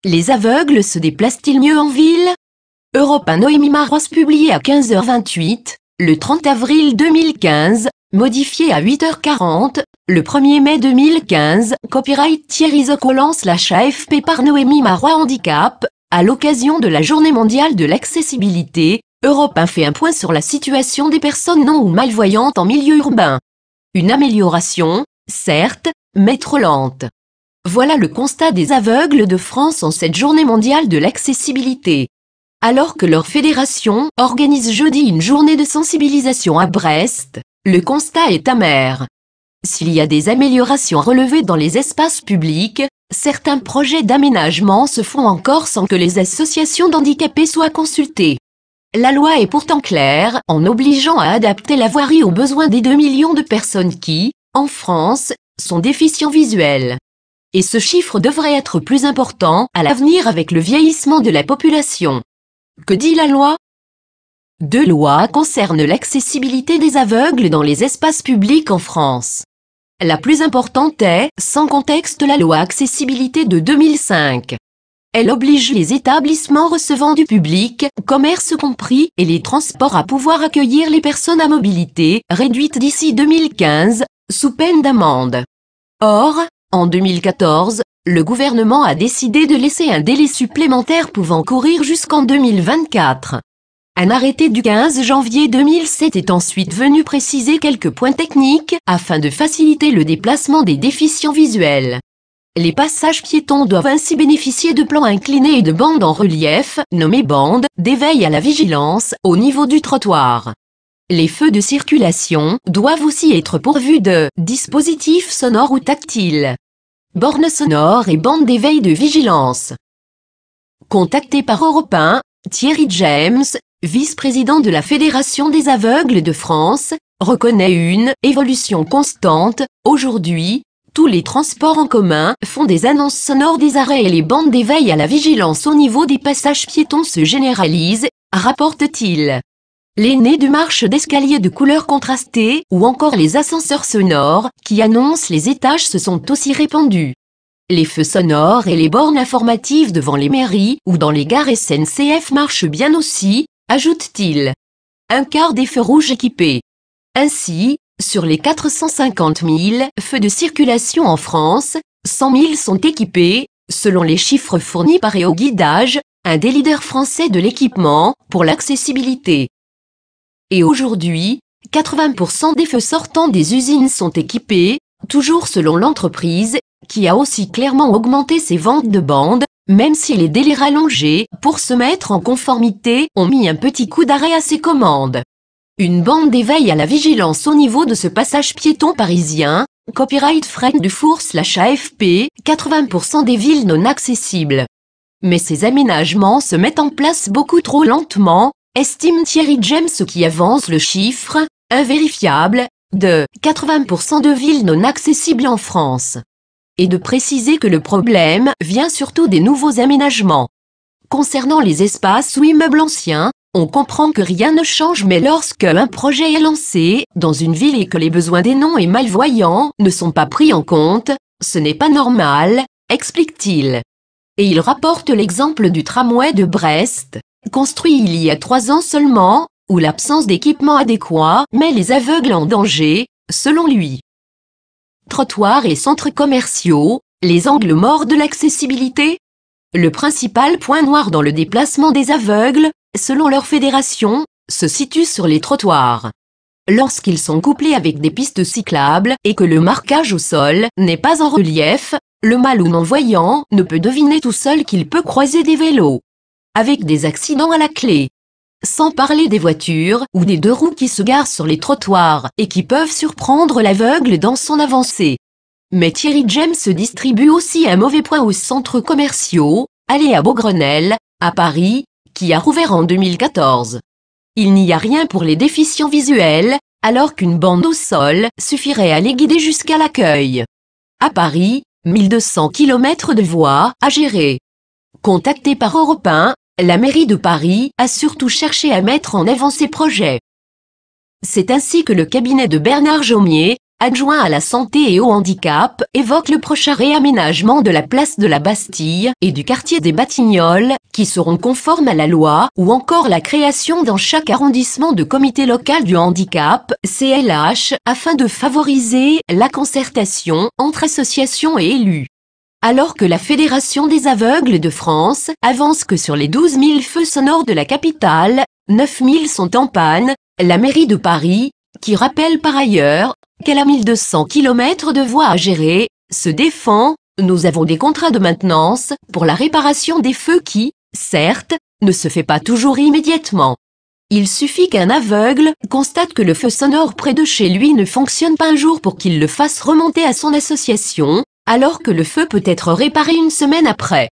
Les aveugles se déplacent-ils mieux en ville? Europe 1 Noémie Marois publié à 15h28, le 30 avril 2015, modifié à 8h40, le 1er mai 2015, copyright Thierry Zocolan/AFP par Noémie Marois Handicap, à l'occasion de la Journée mondiale de l'accessibilité, Europe 1 fait un point sur la situation des personnes non ou malvoyantes en milieu urbain. Une amélioration, certes, mais trop lente. Voilà le constat des aveugles de France en cette Journée mondiale de l'accessibilité. Alors que leur fédération organise jeudi une journée de sensibilisation à Brest, le constat est amer. S'il y a des améliorations relevées dans les espaces publics, certains projets d'aménagement se font encore sans que les associations d'handicapés soient consultées. La loi est pourtant claire en obligeant à adapter la voirie aux besoins des 2 millions de personnes qui, en France, sont déficients visuels. Et ce chiffre devrait être plus important à l'avenir avec le vieillissement de la population. Que dit la loi? 2 lois concernent l'accessibilité des aveugles dans les espaces publics en France. La plus importante est, sans contexte, la loi accessibilité de 2005. Elle oblige les établissements recevant du public, commerces compris, et les transports à pouvoir accueillir les personnes à mobilité réduite d'ici 2015, sous peine d'amende. Or, en 2014, le gouvernement a décidé de laisser un délai supplémentaire pouvant courir jusqu'en 2024. Un arrêté du 15 janvier 2007 est ensuite venu préciser quelques points techniques afin de faciliter le déplacement des déficients visuels. Les passages piétons doivent ainsi bénéficier de plans inclinés et de bandes en relief, nommées bandes d'éveil à la vigilance, au niveau du trottoir. Les feux de circulation doivent aussi être pourvus de dispositifs sonores ou tactiles, bornes sonores et bandes d'éveil de vigilance. Contacté par Europe 1, Thierry James, vice-président de la Fédération des aveugles de France, reconnaît une évolution constante. Aujourd'hui, tous les transports en commun font des annonces sonores des arrêts et les bandes d'éveil à la vigilance au niveau des passages piétons se généralisent, rapporte-t-il. Les nez de marche d'escalier de couleur contrastée ou encore les ascenseurs sonores qui annoncent les étages se sont aussi répandus. Les feux sonores et les bornes informatives devant les mairies ou dans les gares SNCF marchent bien aussi, ajoute-t-il. Un quart des feux rouges équipés. Ainsi, sur les 450 000 feux de circulation en France, 100 000 sont équipés, selon les chiffres fournis par EOGuidage, un des leaders français de l'équipement pour l'accessibilité. Et aujourd'hui, 80% des feux sortant des usines sont équipés, toujours selon l'entreprise, qui a aussi clairement augmenté ses ventes de bandes, même si les délais rallongés pour se mettre en conformité ont mis un petit coup d'arrêt à ses commandes. Une bande d'éveil à la vigilance au niveau de ce passage piéton parisien, copyright Fred Dufour/AFP, 80% des villes non accessibles. Mais ces aménagements se mettent en place beaucoup trop lentement, estime Thierry James qui avance le chiffre, invérifiable, de 80% de villes non accessibles en France. Et de préciser que le problème vient surtout des nouveaux aménagements. Concernant les espaces ou immeubles anciens, on comprend que rien ne change, mais lorsque un projet est lancé dans une ville et que les besoins des non et malvoyants ne sont pas pris en compte, ce n'est pas normal, explique-t-il. Et il rapporte l'exemple du tramway de Brest, construit il y a 3 ans seulement, où l'absence d'équipement adéquat met les aveugles en danger, selon lui. Trottoirs et centres commerciaux, les angles morts de l'accessibilité. Le principal point noir dans le déplacement des aveugles, selon leur fédération, se situe sur les trottoirs. Lorsqu'ils sont couplés avec des pistes cyclables et que le marquage au sol n'est pas en relief, le mal ou non-voyant ne peut deviner tout seul qu'il peut croiser des vélos. Avec des accidents à la clé. Sans parler des voitures ou des 2 roues qui se garent sur les trottoirs et qui peuvent surprendre l'aveugle dans son avancée. Mais Thierry James distribue aussi un mauvais point aux centres commerciaux, allez à Beaugrenelle, à Paris, qui a rouvert en 2014. Il n'y a rien pour les déficients visuels, alors qu'une bande au sol suffirait à les guider jusqu'à l'accueil. À Paris, 1200 km de voies à gérer. Contacté par Europe 1, la mairie de Paris a surtout cherché à mettre en avant ces projets. C'est ainsi que le cabinet de Bernard Jaumier, adjoint à la santé et au handicap, évoque le prochain réaménagement de la place de la Bastille et du quartier des Batignolles, qui seront conformes à la loi, ou encore la création dans chaque arrondissement de comité local du handicap, CLH, afin de favoriser la concertation entre associations et élus. Alors que la Fédération des aveugles de France avance que sur les 12 000 feux sonores de la capitale, 9 000 sont en panne, la mairie de Paris, qui rappelle par ailleurs qu'elle a 1200 km de voies à gérer, se défend: nous avons des contrats de maintenance pour la réparation des feux qui, certes, ne se fait pas toujours immédiatement. Il suffit qu'un aveugle constate que le feu sonore près de chez lui ne fonctionne pas un jour pour qu'il le fasse remonter à son association, alors que le feu peut être réparé une semaine après.